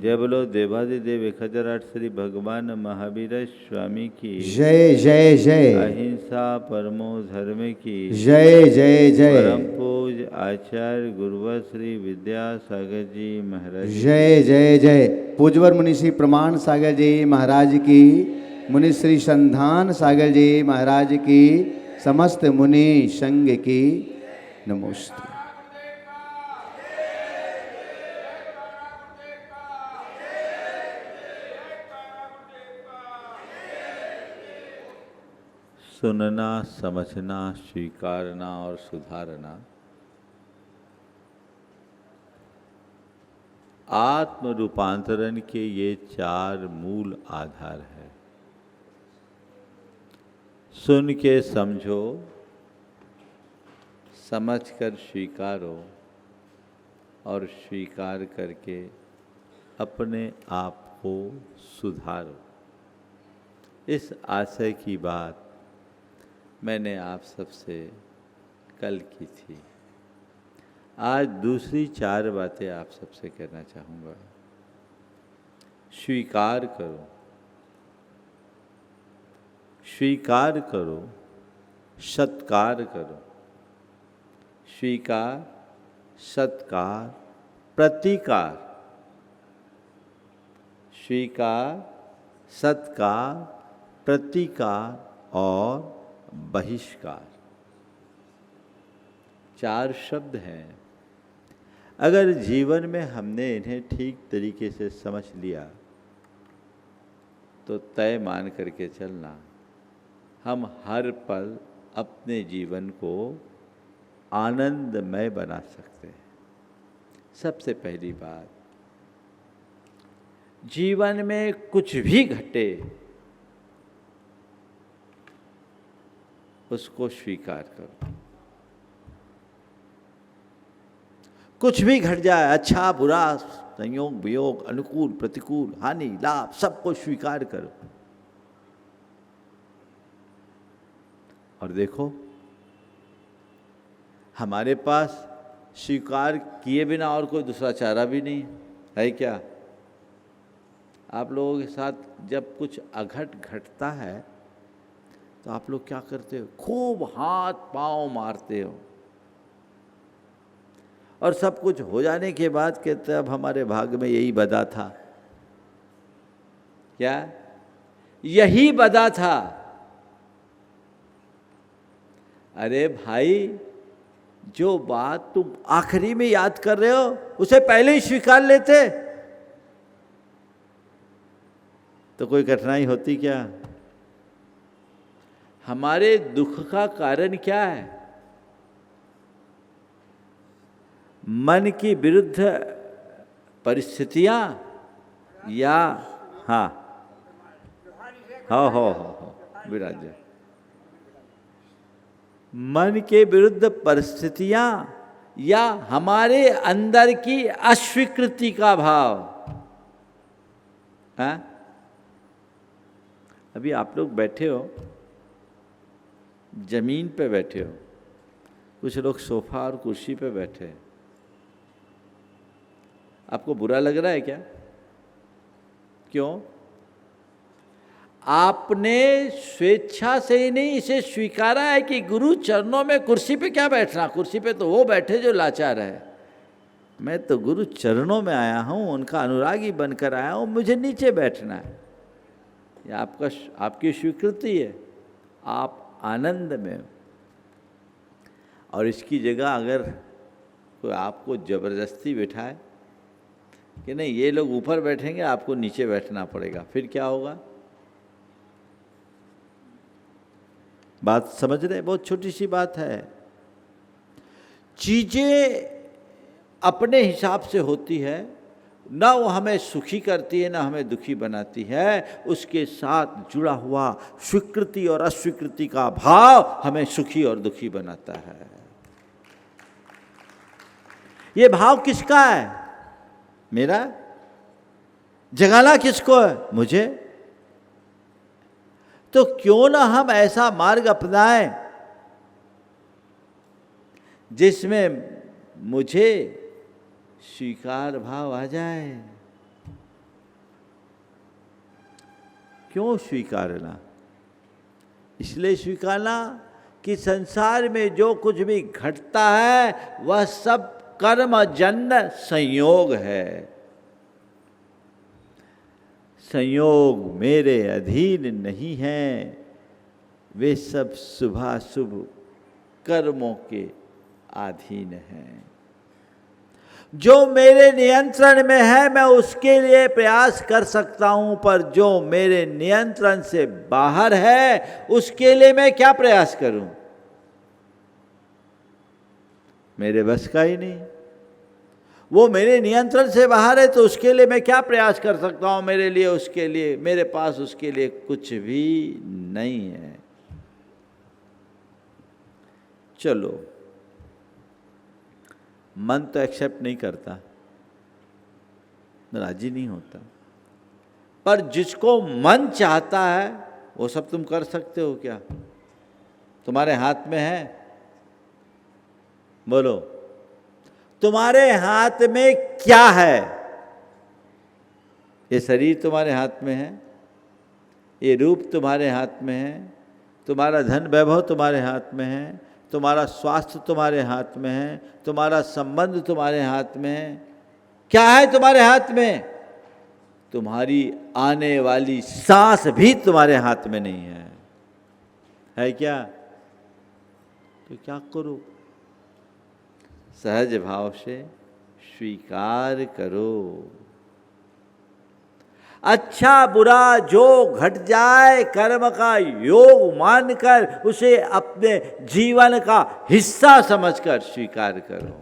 जय बोलो देवादिदेव 1008 श्री भगवान महावीर स्वामी की जय जय जय। अहिंसा परमो धर्म की जय जय जय। परम पूज आचार्य गुरुवर श्री विद्यासागर जी महाराज जय जय जय। पूज्यवर मुनि श्री प्रमाण सागर जी महाराज की, मुनि श्री संधान सागर जी महाराज की, समस्त मुनि संघ की नमोस्तु। सुनना, समझना, स्वीकारना और सुधारना आत्म रूपांतरण के ये 4 मूल आधार है। सुन के समझो, समझकर स्वीकारो और स्वीकार करके अपने आप को सुधारो। इस आशय की बात मैंने आप सबसे कल की थी। आज दूसरी 4 बातें आप सबसे कहना चाहूँगा। स्वीकार करो, स्वीकार करो, सत्कार करो। स्वीकार, सत्कार, प्रतिकार। स्वीकार, सत्कार, प्रतिकार और बहिष्कार। 4 शब्द हैं। अगर जीवन में हमने इन्हें ठीक तरीके से समझ लिया तो तय मान करके चलना, हम हर पल अपने जीवन को आनंदमय बना सकते हैं। सबसे पहली बात, जीवन में कुछ भी घटे उसको स्वीकार करो। कुछ भी घट जाए, अच्छा बुरा, संयोग वियोग, अनुकूल प्रतिकूल, हानि लाभ, सबको स्वीकार करो। और देखो, हमारे पास स्वीकार किए बिना और कोई दूसरा चारा भी नहीं है क्या? आप लोगों के साथ जब कुछ अघट घटता है तो आप लोग क्या करते हो? खूब हाथ पांव मारते हो और सब कुछ हो जाने के बाद कहते अब हमारे भाग में यही बदा था। क्या? यही बदा था। अरे भाई, जो बात तुम आखिरी में याद कर रहे हो उसे पहले ही स्वीकार लेते तो कोई कठिनाई होती क्या? हमारे दुख का कारण क्या है? मन की विरुद्ध परिस्थितियां या हाँ हो विराज, मन के विरुद्ध परिस्थितियां या हमारे अंदर की अस्वीकृति का भाव। हाँ? अभी आप लोग बैठे हो, जमीन पे बैठे हो, कुछ लोग सोफा और कुर्सी पे बैठे हैं। आपको बुरा लग रहा है क्या? क्यों? आपने स्वेच्छा से ही नहीं इसे स्वीकारा है कि गुरु चरणों में कुर्सी पे क्या बैठना, कुर्सी पे तो वो बैठे जो लाचार है। मैं तो गुरु चरणों में आया हूँ, उनका अनुरागी बनकर आया हूँ, मुझे नीचे बैठना है। यह आपकी स्वीकृति है, आप आनंद में हो। और इसकी जगह अगर कोई आपको जबरदस्ती बिठाए कि नहीं ये लोग ऊपर बैठेंगे, आपको नीचे बैठना पड़ेगा, फिर क्या होगा? बात समझ रहे? बहुत छोटी सी बात है। चीजें अपने हिसाब से होती है, ना वो हमें सुखी करती है ना हमें दुखी बनाती है। उसके साथ जुड़ा हुआ स्वीकृति और अस्वीकृति का भाव हमें सुखी और दुखी बनाता है। ये भाव किसका है? मेरा। जगाना किसको है? मुझे। तो क्यों ना हम ऐसा मार्ग अपनाएं जिसमें मुझे स्वीकार भाव आ जाए। क्यों स्वीकारना? इसलिए स्वीकारना कि संसार में जो कुछ भी घटता है वह सब कर्मजन्य संयोग है। संयोग मेरे अधीन नहीं है, वे सब शुभाशुभ कर्मों के अधीन हैं। जो मेरे नियंत्रण में है मैं उसके लिए प्रयास कर सकता हूं, पर जो मेरे नियंत्रण से बाहर है उसके लिए मैं क्या प्रयास करूं? मेरे बस का ही नहीं। वो मेरे नियंत्रण से बाहर है तो उसके लिए मैं क्या प्रयास कर सकता हूं? मेरे लिए, उसके लिए, मेरे पास उसके लिए कुछ भी नहीं है। चलो, मन तो एक्सेप्ट नहीं करता, राजी नहीं होता, पर जिसको मन चाहता है वो सब तुम कर सकते हो क्या? तुम्हारे हाथ में है? बोलो, तुम्हारे हाथ में क्या है? ये शरीर तुम्हारे हाथ में है, ये रूप तुम्हारे हाथ में है, तुम्हारा धन वैभव तुम्हारे हाथ में है, तुम्हारा स्वास्थ्य तुम्हारे हाथ में है, तुम्हारा संबंध तुम्हारे हाथ में है। क्या है तुम्हारे हाथ में? तुम्हारी आने वाली सांस भी तुम्हारे हाथ में नहीं है क्या? तो क्या करो? सहज भाव से स्वीकार करो। अच्छा बुरा जो घट जाए कर्म का योग मानकर उसे अपने जीवन का हिस्सा समझकर स्वीकार करो,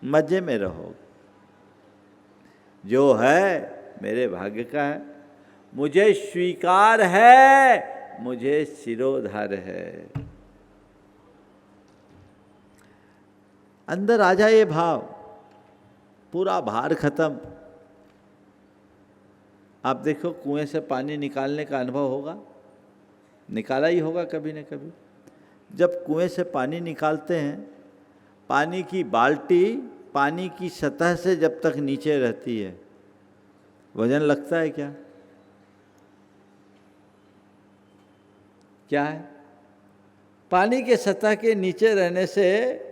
मजे में रहो। जो है मेरे भाग्य का है, मुझे स्वीकार है, मुझे शिरोधार्य है। अंदर आ जाए ये भाव, पूरा भार खत्म। आप देखो, कुएं से पानी निकालने का अनुभव होगा, निकाला ही होगा कभी न कभी। जब कुएं से पानी निकालते हैं, पानी की बाल्टी पानी की सतह से जब तक नीचे रहती है, वजन लगता है क्या? क्या है? पानी के सतह के नीचे रहने से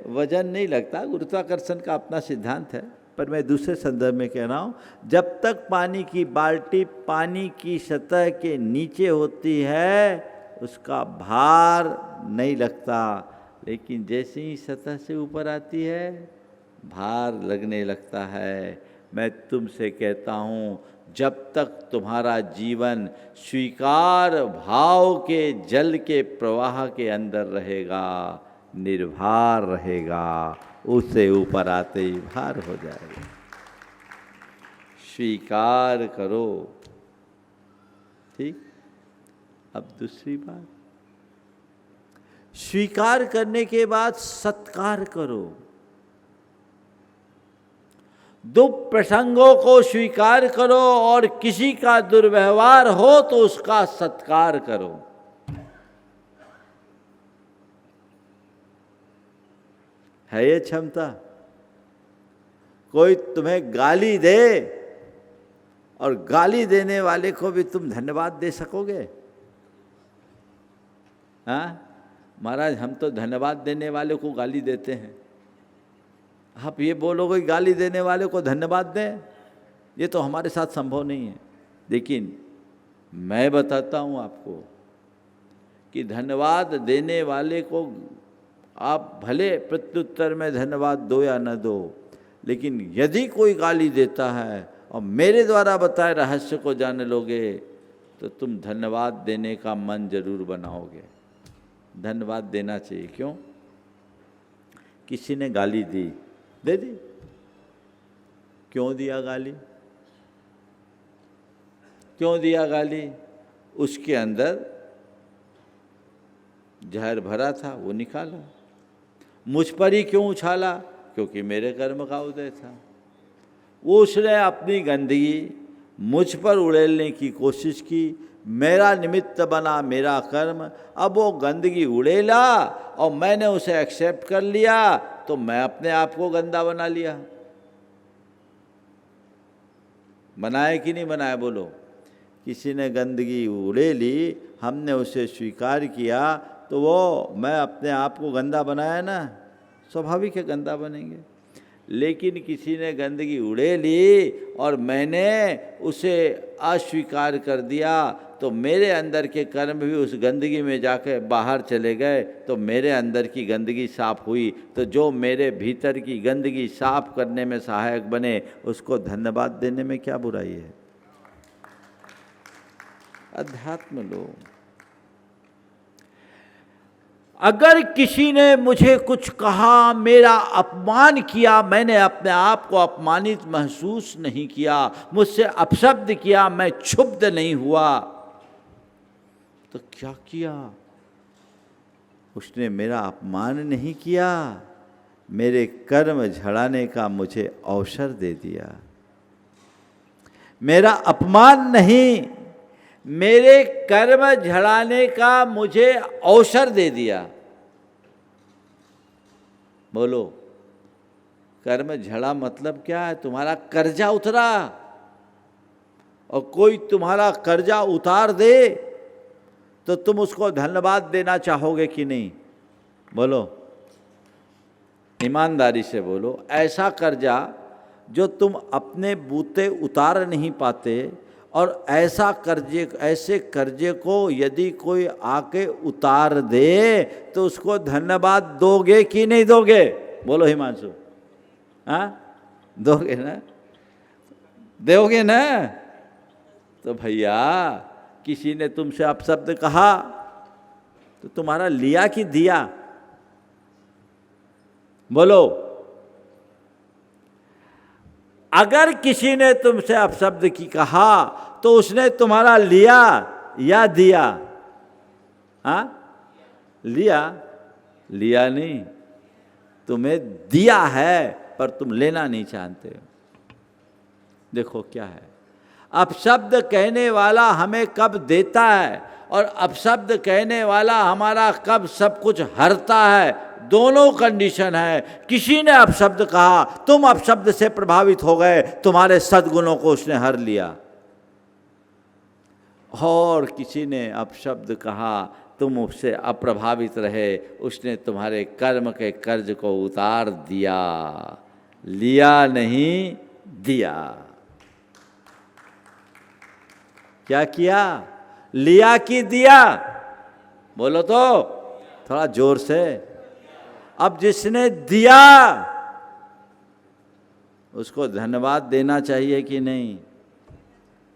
वजन नहीं लगता, गुरुत्वाकर्षण का अपना सिद्धांत है। पर मैं दूसरे संदर्भ में कह रहा हूँ, जब तक पानी की बाल्टी पानी की सतह के नीचे होती है उसका भार नहीं लगता, लेकिन जैसे ही सतह से ऊपर आती है भार लगने लगता है। मैं तुमसे कहता हूँ, जब तक तुम्हारा जीवन स्वीकार भाव के जल के प्रवाह के अंदर रहेगा, निर्भार रहेगा, उससे ऊपर आते ही भार हो जाएगा। स्वीकार करो। ठीक। अब दूसरी बात, स्वीकार करने के बाद सत्कार करो। दुष्प्रसंगों को स्वीकार करो और किसी का दुर्व्यवहार हो तो उसका सत्कार करो। है ये क्षमता? कोई तुम्हें गाली दे और गाली देने वाले को भी तुम धन्यवाद दे सकोगे? हाँ महाराज, हम तो धन्यवाद देने वाले को गाली देते हैं। आप ये बोलोगे गाली देने वाले को धन्यवाद दें, ये तो हमारे साथ संभव नहीं है। लेकिन मैं बताता हूँ आपको कि धन्यवाद देने वाले को आप भले प्रत्युत्तर में धन्यवाद दो या न दो, लेकिन यदि कोई गाली देता है और मेरे द्वारा बताए रहस्य को जान लोगे तो तुम धन्यवाद देने का मन जरूर बनाओगे। धन्यवाद देना चाहिए। क्यों? किसी ने गाली दी, दे दी। क्यों दिया गाली? क्यों दिया गाली? उसके अंदर जहर भरा था, वो निकाला। मुझ पर ही क्यों उछाला? क्योंकि मेरे कर्म का उदय था। वो उसने अपनी गंदगी मुझ पर उड़ेलने की कोशिश की, मेरा निमित्त बना मेरा कर्म। अब वो गंदगी उड़ेला और मैंने उसे एक्सेप्ट कर लिया तो मैं अपने आप को गंदा बना लिया। बनाया कि नहीं बनाया? बोलो। किसी ने गंदगी उड़े ली, हमने उसे स्वीकार किया, तो वो मैं अपने आप को गंदा बनाया ना, स्वाभाविक है गंदा बनेंगे। लेकिन किसी ने गंदगी उड़े ली और मैंने उसे अस्वीकार कर दिया, तो मेरे अंदर के कर्म भी उस गंदगी में जाकर बाहर चले गए, तो मेरे अंदर की गंदगी साफ हुई। तो जो मेरे भीतर की गंदगी साफ करने में सहायक बने, उसको धन्यवाद देने में क्या बुराई है। अध्यात्म लो। अगर किसी ने मुझे कुछ कहा, मेरा अपमान किया, मैंने अपने आप को अपमानित महसूस नहीं किया, मुझसे अपशब्द किया, मैं क्षुब्ध नहीं हुआ, तो क्या किया? उसने मेरा अपमान नहीं किया, मेरे कर्म झड़ाने का मुझे अवसर दे दिया। मेरा अपमान नहीं, मेरे कर्म झड़ाने का मुझे अवसर दे दिया। बोलो, कर्म झड़ा मतलब क्या है? तुम्हारा कर्जा उतरा, और कोई तुम्हारा कर्जा उतार दे तो तुम उसको धन्यवाद देना चाहोगे कि नहीं? बोलो, ईमानदारी से बोलो। ऐसा कर्जा जो तुम अपने बूते उतार नहीं पाते, और ऐसे कर्जे को यदि कोई आके उतार दे तो उसको धन्यवाद दोगे कि नहीं दोगे? बोलो हिमांशु, हाँ दोगे ना? दोगे ना? तो भैया, किसी ने तुमसे अपशब्द कहा तो तुम्हारा लिया कि दिया? बोलो, अगर किसी ने तुमसे अपशब्द की कहा तो उसने तुम्हारा लिया या दिया? हाँ, लिया। लिया नहीं, तुम्हें दिया है, पर तुम लेना नहीं चाहते हो। देखो क्या है, अपशब्द कहने वाला हमें कब देता है, और अपशब्द कहने वाला हमारा कब सब कुछ हरता है, दोनों कंडीशन है। किसी ने अपशब्द कहा, तुम अपशब्द से प्रभावित हो गए, तुम्हारे सद्गुणों को उसने हर लिया। और किसी ने अपशब्द कहा, तुम उससे अप्रभावित रहे, उसने तुम्हारे कर्म के कर्ज को उतार दिया। लिया नहीं, दिया। क्या किया? लिया कि दिया? बोलो तो थोड़ा जोर से। अब जिसने दिया उसको धन्यवाद देना चाहिए कि नहीं?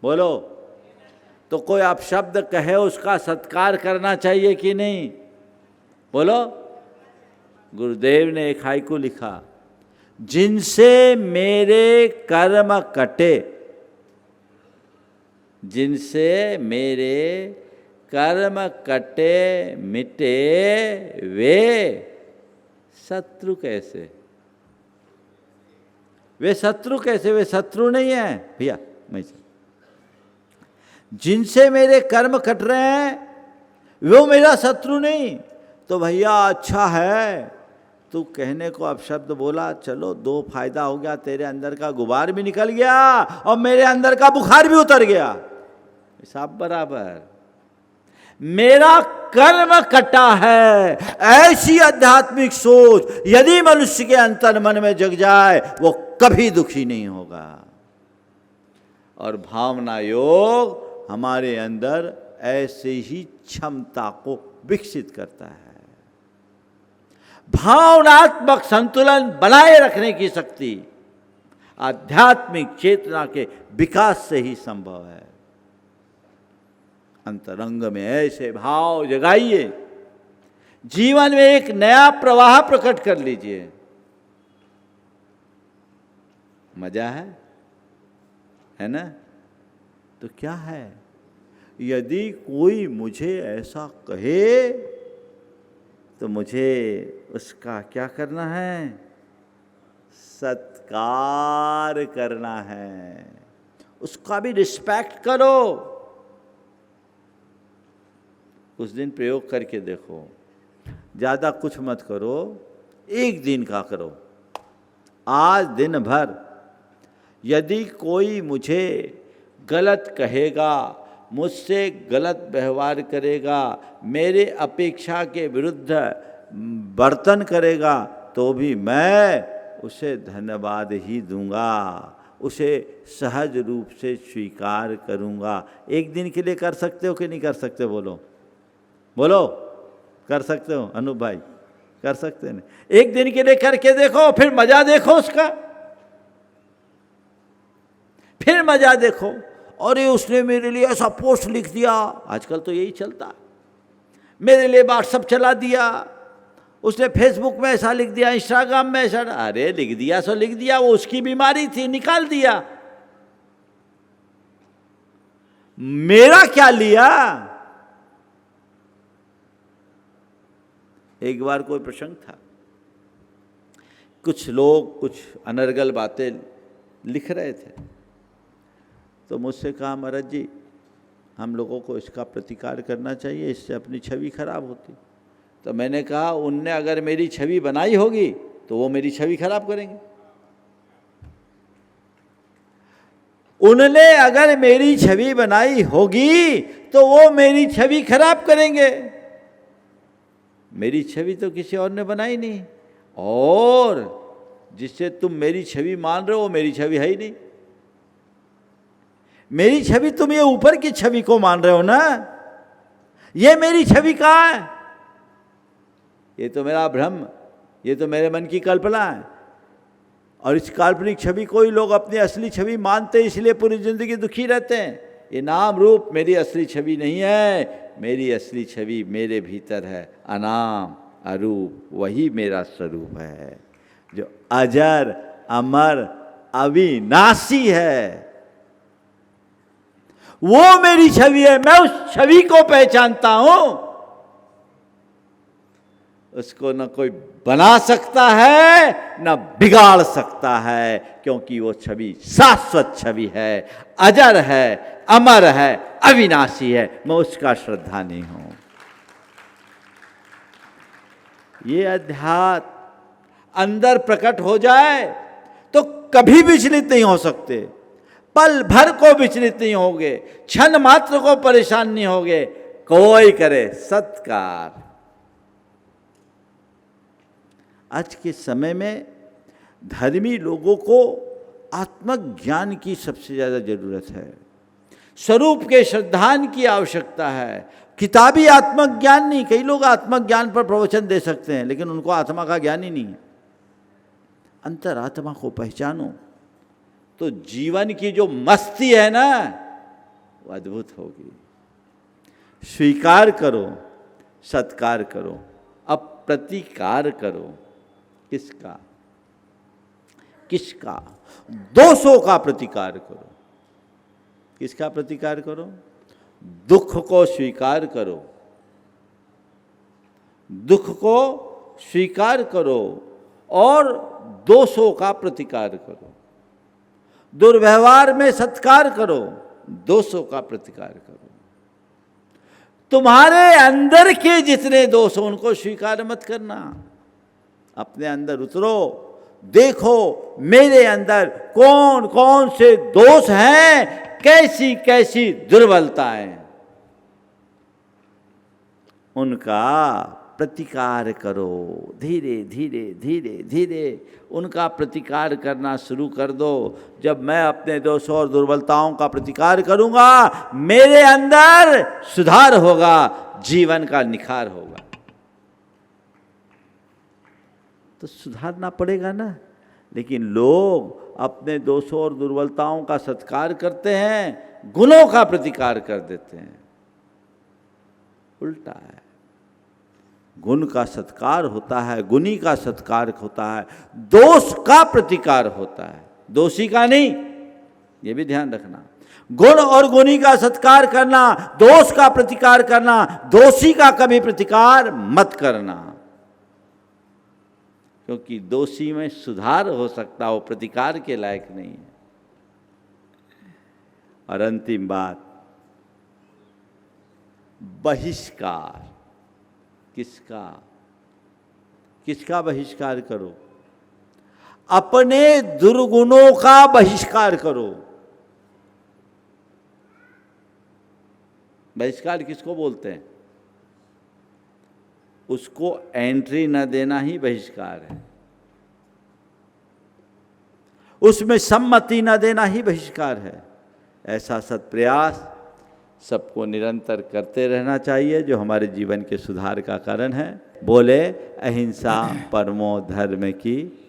बोलो। तो कोई अपशब्द कहे उसका सत्कार करना चाहिए कि नहीं? बोलो। गुरुदेव ने एक हाइकू लिखा, जिनसे मेरे कर्म कटे, जिनसे मेरे कर्म कटे मिटे, वे शत्रु कैसे? वे शत्रु कैसे? वे शत्रु नहीं है भैया। मैं जिनसे मेरे कर्म कट रहे हैं वो मेरा शत्रु नहीं। तो भैया अच्छा है, तू कहने को अपशब्द बोला, चलो दो फायदा हो गया, तेरे अंदर का गुबार भी निकल गया और मेरे अंदर का बुखार भी उतर गया, सब बराबर। मेरा कर्म कटा है, ऐसी आध्यात्मिक सोच यदि मनुष्य के अंतर मन में जग जाए वो कभी दुखी नहीं होगा। और भावना योग हमारे अंदर ऐसे ही क्षमता को विकसित करता है। भावनात्मक संतुलन बनाए रखने की शक्ति आध्यात्मिक चेतना के विकास से ही संभव है। अंतरंग में ऐसे भाव जगाइए, जीवन में एक नया प्रवाह प्रकट कर लीजिए। मजा है ना? तो क्या है, यदि कोई मुझे ऐसा कहे तो मुझे उसका क्या करना है? सत्कार करना है, उसका भी रिस्पेक्ट करो। उस दिन प्रयोग करके देखो, ज़्यादा कुछ मत करो, एक दिन का करो। आज दिन भर यदि कोई मुझे गलत कहेगा मुझसे गलत व्यवहार करेगा, मेरे अपेक्षा के विरुद्ध बर्तन करेगा, तो भी मैं उसे धन्यवाद ही दूंगा, उसे सहज रूप से स्वीकार करूंगा। एक दिन के लिए कर सकते हो कि नहीं कर सकते? बोलो बोलो, कर सकते हो? अनूप भाई कर सकते हैं? एक दिन के लिए करके देखो, फिर मजा देखो उसका, फिर मजा देखो। अरे उसने मेरे लिए ऐसा पोस्ट लिख दिया, आजकल तो यही चलता, मेरे लिए व्हाट्सएप चला दिया, उसने फेसबुक में ऐसा लिख दिया, इंस्टाग्राम में ऐसा। अरे लिख दिया सो लिख दिया, वो उसकी बीमारी थी, निकाल दिया, मेरा क्या लिया? एक बार कोई प्रसंग था, कुछ लोग कुछ अनर्गल बातें लिख रहे थे, तो मुझसे कहा महाराज जी हम लोगों को इसका प्रतिकार करना चाहिए, इससे अपनी छवि खराब होती। तो मैंने कहा उनने अगर मेरी छवि बनाई होगी तो वो मेरी छवि खराब करेंगे, उनने अगर मेरी छवि बनाई होगी तो वो मेरी छवि खराब करेंगे। मेरी छवि तो किसी और ने बनाई नहीं, और जिससे तुम मेरी छवि मान रहे हो वो मेरी छवि है ही नहीं। मेरी छवि तुम ये ऊपर की छवि को मान रहे हो ना, ये मेरी छवि कहाँ है? ये तो मेरा भ्रम, ये तो मेरे मन की कल्पना है, और इस काल्पनिक छवि को ही लोग अपनी असली छवि मानते हैं, इसलिए पूरी जिंदगी दुखी रहते हैं। ये नाम रूप मेरी असली छवि नहीं है, मेरी असली छवि मेरे भीतर है, अनाम अरूप, वही मेरा स्वरूप है जो अजर अमर अविनाशी है, वो मेरी छवि है। मैं उस छवि को पहचानता हूं, उसको न कोई बना सकता है न बिगाड़ सकता है, क्योंकि वो छवि शाश्वत छवि है, अजर है, अमर है, अविनाशी है। मैं उसका श्रद्धानी हूं। ये अध्यात्म अंदर प्रकट हो जाए तो कभी विचलित नहीं हो सकते, पल भर को विचलित नहीं होगे, क्षण मात्र को परेशान नहीं होगे। कोई करे सत्कार। आज के समय में धर्मी लोगों को आत्मज्ञान की सबसे ज़्यादा जरूरत है, स्वरूप के श्रद्धान की आवश्यकता है, किताबी आत्मज्ञान नहीं। कई लोग आत्मज्ञान पर प्रवचन दे सकते हैं, लेकिन उनको आत्मा का ज्ञान ही नहीं है। अंतरात्मा को पहचानो तो जीवन की जो मस्ती है ना, वो अद्भुत होगी। स्वीकार करो, सत्कार करो, अब प्रतिकार करो। किसका? किसका? दोषों का प्रतिकार करो। किसका प्रतिकार करो? दुख को स्वीकार करो, दुख को स्वीकार करो और दोषों का प्रतिकार करो। दुर्व्यवहार में सत्कार करो, दोषों का प्रतिकार करो। तुम्हारे अंदर के जितने दोष हो उनको स्वीकार मत करना, अपने अंदर उतरो, देखो मेरे अंदर कौन कौन से दोष हैं, कैसी कैसी दुर्बलताएं, उनका प्रतिकार करो। धीरे धीरे धीरे धीरे उनका प्रतिकार करना शुरू कर दो। जब मैं अपने दोषों और दुर्बलताओं का प्रतिकार करूंगा, मेरे अंदर सुधार होगा, जीवन का निखार होगा। तो सुधारना पड़ेगा ना। लेकिन लोग अपने दोषों और दुर्बलताओं का सत्कार करते हैं, गुणों का प्रतिकार कर देते हैं। उल्टा है, गुण का सत्कार होता है, गुणी का सत्कार होता है, दोष का प्रतिकार होता है, दोषी का नहीं। ये भी ध्यान रखना, गुण और गुणी का सत्कार करना, दोष का प्रतिकार करना, दोषी का कभी प्रतिकार मत करना, क्योंकि दोषी में सुधार हो सकता, वो प्रतिकार के लायक नहीं है। और अंतिम बात, बहिष्कार। किसका? किसका बहिष्कार करो? अपने दुर्गुणों का बहिष्कार करो। बहिष्कार किसको बोलते हैं? उसको एंट्री न देना ही बहिष्कार है, उसमें सम्मति न देना ही बहिष्कार है। ऐसा सत्प्रयास सबको निरंतर करते रहना चाहिए, जो हमारे जीवन के सुधार का कारण है। बोले अहिंसा परमो धर्म की